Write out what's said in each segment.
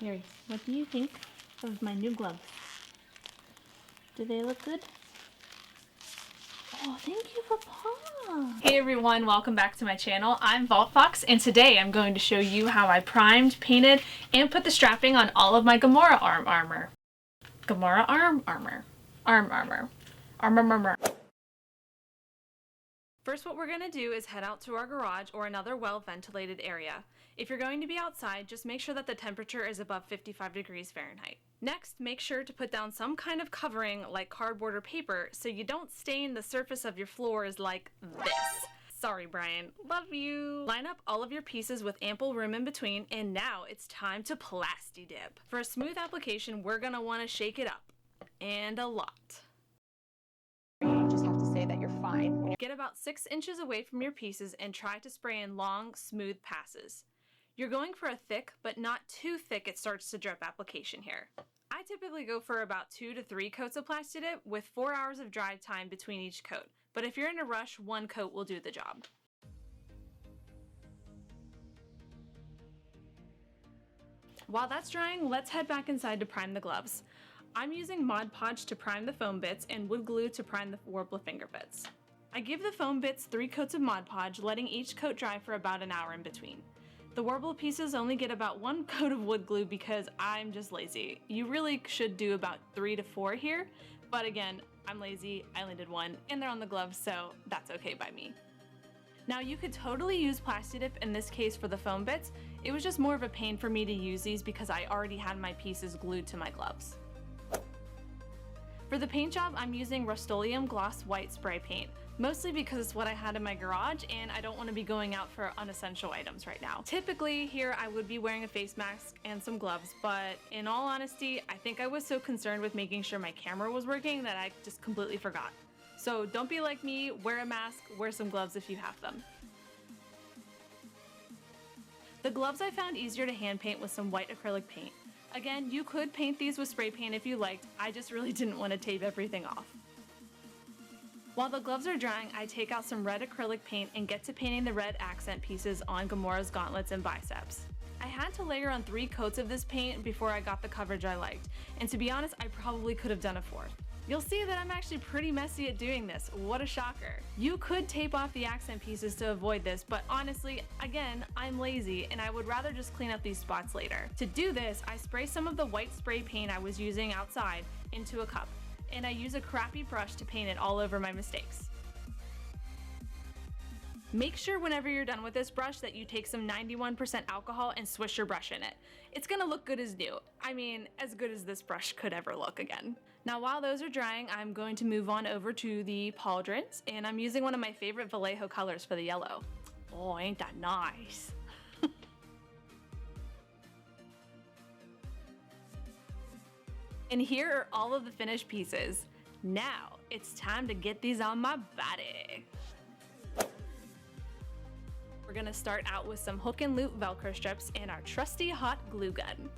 Harry, what do you think of my new gloves? Do they look good? Oh, thank you, Papa! Hey everyone, welcome back to my channel. I'm VaultFox, and today I'm going to show you how I primed, painted, and put the strapping on all of my Gamora arm armor. Gamora arm armor. Arm armor. Arm armor. First, what we're going to do is head out to our garage or another well-ventilated area. If you're going to be outside, just make sure that the temperature is above 55 degrees Fahrenheit. Next, make sure to put down some kind of covering like cardboard or paper so you don't stain the surface of your floors like this. Sorry, Brian. Love you. Line up all of your pieces with ample room in between, and now it's time to Plasti Dip. For a smooth application, we're going to want to shake it up. And a lot. You just have to say that you're fine. Get about 6 inches away from your pieces and try to spray in long, smooth passes. You're going for a thick, but not too thick it starts to drip application here. I typically go for about 2 to 3 coats of Plasti Dip with 4 hours of dry time between each coat, but if you're in a rush, 1 coat will do the job. While that's drying, let's head back inside to prime the gloves. I'm using Mod Podge to prime the foam bits and wood glue to prime the Warble finger bits. I give the foam bits 3 coats of Mod Podge, letting each coat dry for about an hour in between. The Warble pieces only get about 1 coat of wood glue because I'm just lazy. You really should do about 3 to 4 here, but again, I'm lazy, I only did 1, and they're on the gloves, so that's okay by me. Now you could totally use Plasti Dip in this case for the foam bits. It was just more of a pain for me to use these because I already had my pieces glued to my gloves. For the paint job, I'm using Rust-Oleum Gloss White Spray Paint, mostly because it's what I had in my garage and I don't want to be going out for unessential items right now. Typically here I would be wearing a face mask and some gloves, but in all honesty, I think I was so concerned with making sure my camera was working that I just completely forgot. So don't be like me, wear a mask, wear some gloves if you have them. The gloves I found easier to hand paint with some white acrylic paint. Again, you could paint these with spray paint if you liked, I just really didn't want to tape everything off. While the gloves are drying, I take out some red acrylic paint and get to painting the red accent pieces on Gamora's gauntlets and biceps. I had to layer on 3 coats of this paint before I got the coverage I liked, and to be honest, I probably could have done a 4th. You'll see that I'm actually pretty messy at doing this, what a shocker. You could tape off the accent pieces to avoid this, but honestly, again, I'm lazy and I would rather just clean up these spots later. To do this, I spray some of the white spray paint I was using outside into a cup, and I use a crappy brush to paint it all over my mistakes. Make sure whenever you're done with this brush that you take some 91% alcohol and swish your brush in it. It's gonna look good as new. I mean, as good as this brush could ever look again. Now while those are drying, I'm going to move on over to the pauldrons, and I'm using one of my favorite Vallejo colors for the yellow. Oh, ain't that nice? And here are all of the finished pieces. Now, it's time to get these on my body. We're gonna start out with some hook and loop Velcro strips and our trusty hot glue gun.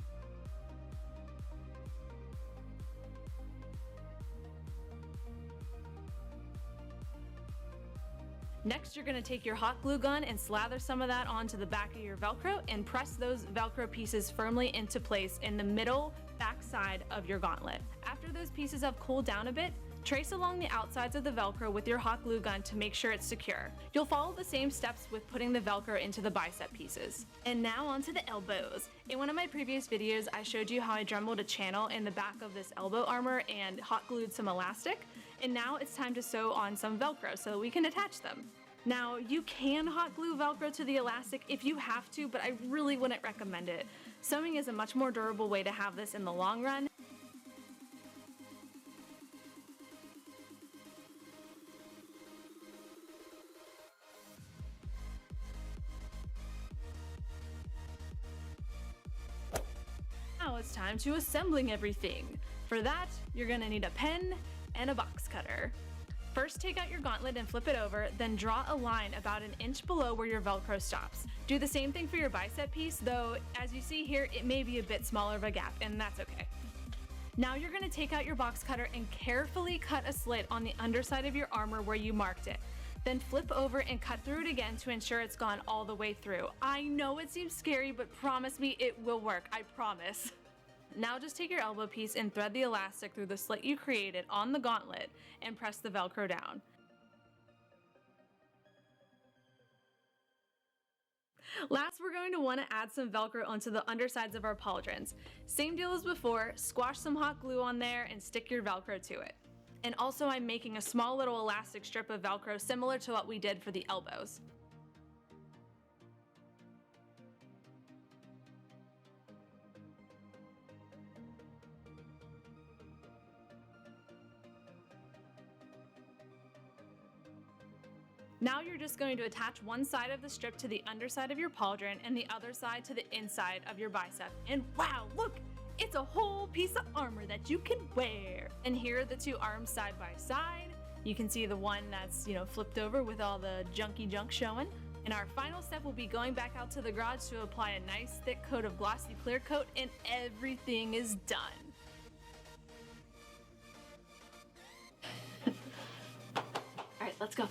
Next, you're gonna take your hot glue gun and slather some of that onto the back of your Velcro and press those Velcro pieces firmly into place in the middle back side of your gauntlet. After those pieces have cooled down a bit, trace along the outsides of the Velcro with your hot glue gun to make sure it's secure. You'll follow the same steps with putting the Velcro into the bicep pieces. And now onto the elbows. In one of my previous videos, I showed you how I dremeled a channel in the back of this elbow armor and hot glued some elastic. And now it's time to sew on some Velcro so we can attach them. Now, you can hot glue Velcro to the elastic if you have to, but I really wouldn't recommend it. Sewing is a much more durable way to have this in the long run. Now it's time to assembling everything. For that, you're gonna need a pen and a box cutter. First, take out your gauntlet and flip it over, then draw a line about 1 inch below where your Velcro stops. Do the same thing for your bicep piece, though as you see here, it may be a bit smaller of a gap, and that's okay. Now you're gonna take out your box cutter and carefully cut a slit on the underside of your armor where you marked it. Then flip over and cut through it again to ensure it's gone all the way through. I know it seems scary, but promise me it will work, I promise. Now just take your elbow piece and thread the elastic through the slit you created on the gauntlet and press the Velcro down. Last, we're going to want to add some Velcro onto the undersides of our pauldrons. Same deal as before, squash some hot glue on there and stick your Velcro to it. And also I'm making a small little elastic strip of Velcro similar to what we did for the elbows. Now you're just going to attach one side of the strip to the underside of your pauldron and the other side to the inside of your bicep. And wow, look! It's a whole piece of armor that you can wear. And here are the two arms side by side. You can see the one that's, flipped over with all the junky junk showing. And our final step will be going back out to the garage to apply a nice thick coat of glossy clear coat, and everything is done. Alright, let's go.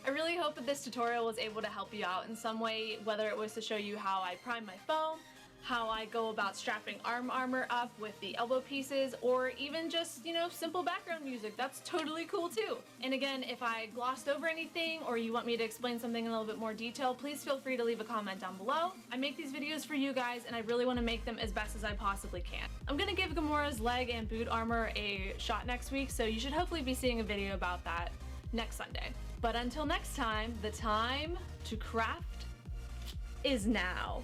I really hope that this tutorial was able to help you out in some way, whether it was to show you how I prime my foam, how I go about strapping arm armor up with the elbow pieces, or even just, simple background music. That's totally cool too. And again, if I glossed over anything or you want me to explain something in a little bit more detail, please feel free to leave a comment down below. I make these videos for you guys and I really want to make them as best as I possibly can. I'm gonna give Gamora's leg and boot armor a shot next week, so you should hopefully be seeing a video about that next Sunday. But until next time, the time to craft is now.